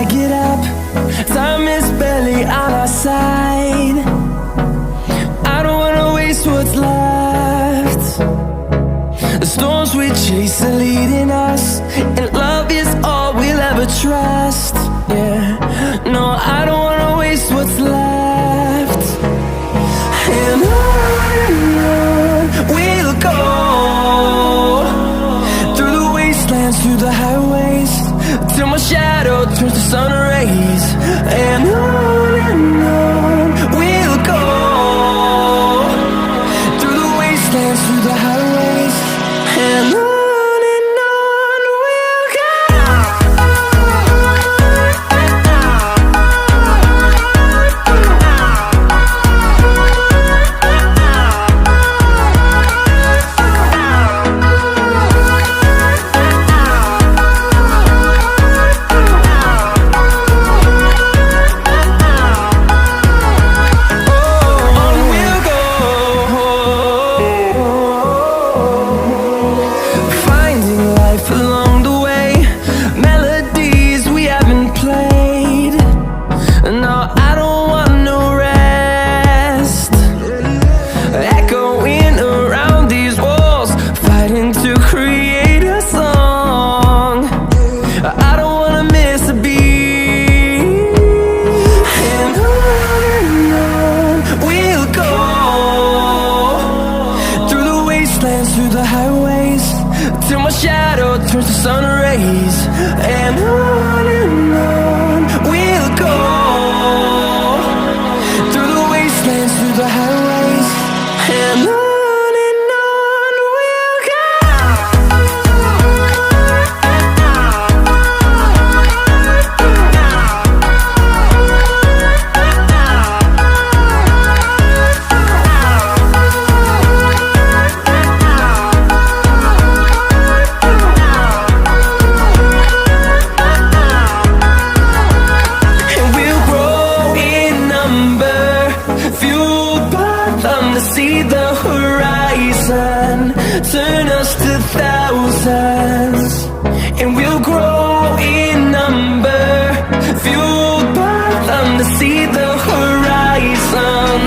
I get up. Time is barely on our side. I don't wanna waste what's left. The storms we chase are leading us, and love is all we'll ever trust. Yeah, no, I don't wanna waste what's left. And on we'll go, through the wastelands, through the highways, till my shadow turns to sun rays. And on we'll go, through the wastelands, through the highways, and on we'll go. Through the highways, till my shadow turns to sun rays. And on we'll go, through the wastelands, through the highways, and on we'll go. See the horizon, turn us to thousands, and we'll grow in number, fueled by them to see the horizon,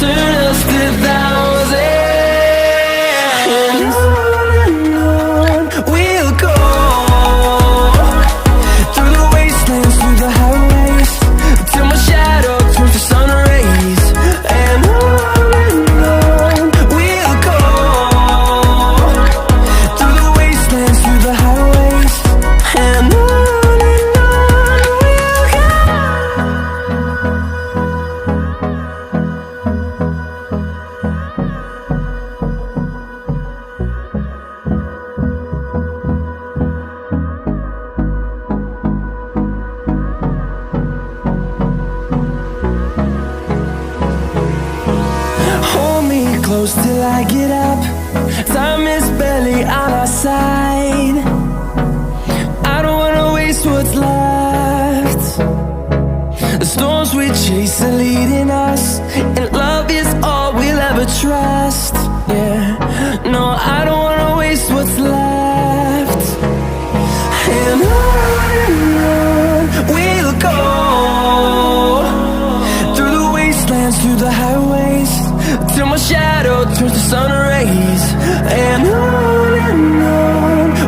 turn us to thousands. And on we'll go, through the wastelands, through the highways, till my shadow turns to sun rays. And close till I get up. Time is barely on our side. I don't wanna waste what's left. The storms we chase are leading us, and love is all we'll ever trust. Yeah, no, I don't wanna waste what's left. And on we'll go, through the wastelands, through the highways, till my shadow turns to sun rays. And on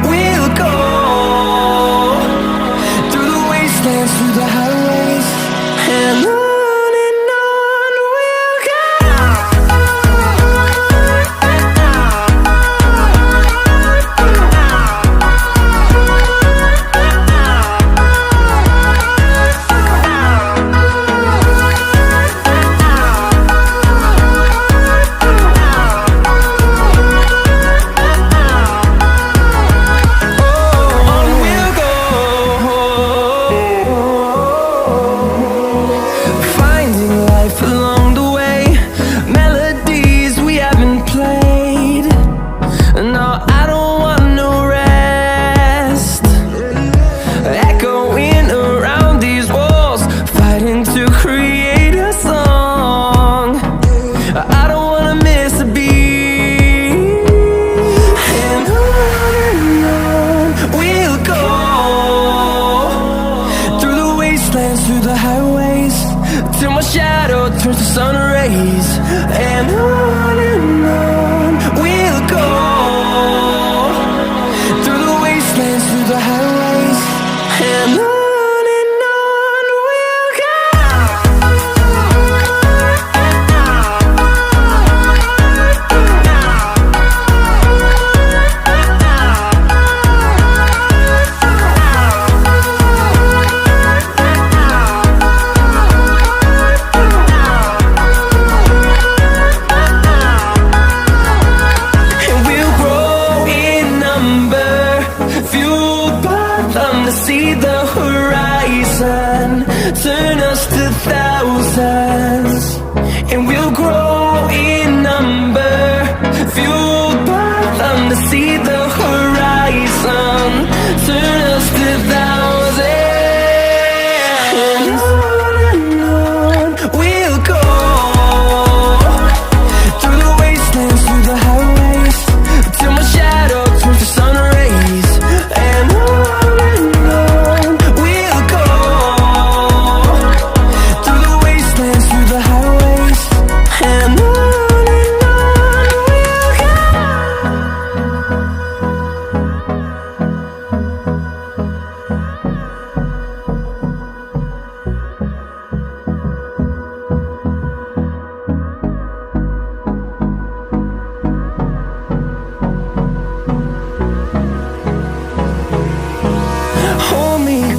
we'll go, through the wastelands, through the highways, and on we'll go. till my shadow turns to sun rays. And on we'll go, through the wastelands, through the highways, and on we'll go. See the horizon, turn us to thousands, and we'll grow in number, fueled by them to see the horizon, turn us to thousands, and on we'll go, through the wastelands, through the highways, till my shadow turns to sun rays, and on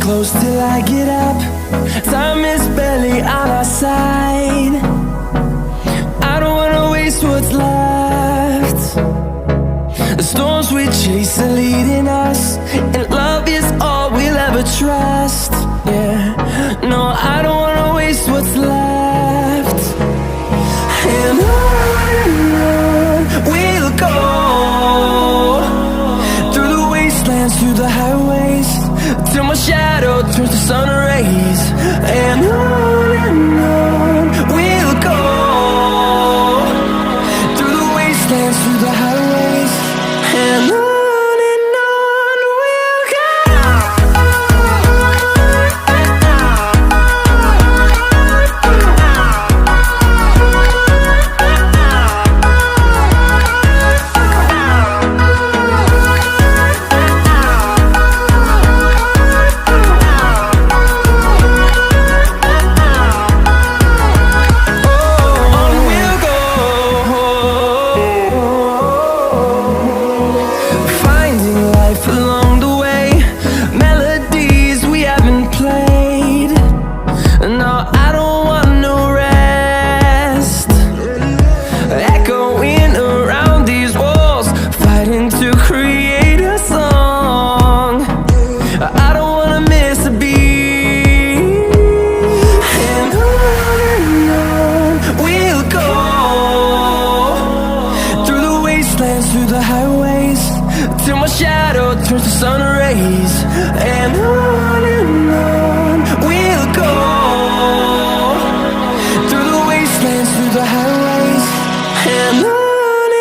close till I get up. Time is barely on our side. I don't wanna waste what's left. The storms we chase are leading us, and love is all we'll ever trust. Yeah, no, I don't wanna waste what's left. And on we'll go, through the wastelands, through the highways, till my shadow turns to sun rays. And on we'll go, through the wastelands, through the highways, and on we'll go. Through the highways, till my shadow turns to sun rays. And on we'll go, through the wastelands, through the highways, and on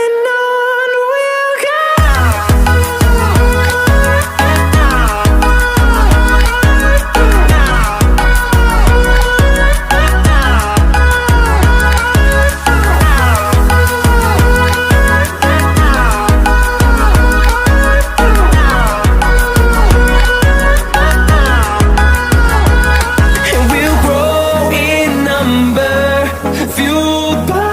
we'll go. Fueled by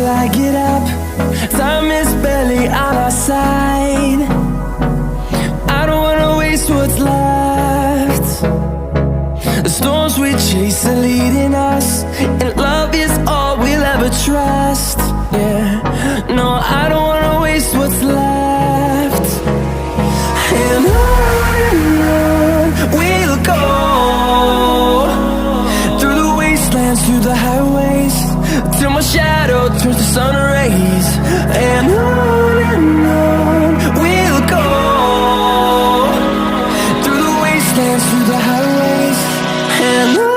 I get up. Time is barely on our side. I don't wanna waste what's left. The storms we chase are leading us, and love is all we'll ever trust. Yeah, no, I don't wanna waste what's left. And on we'll go, through the wastelands, through the highways, till my shadow turns to sun rays. And on we'll go, through the wastelands, through the highways, and on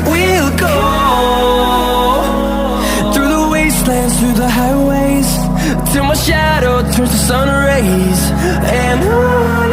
we'll go. Through the highways, till my shadow turns to sun rays. And on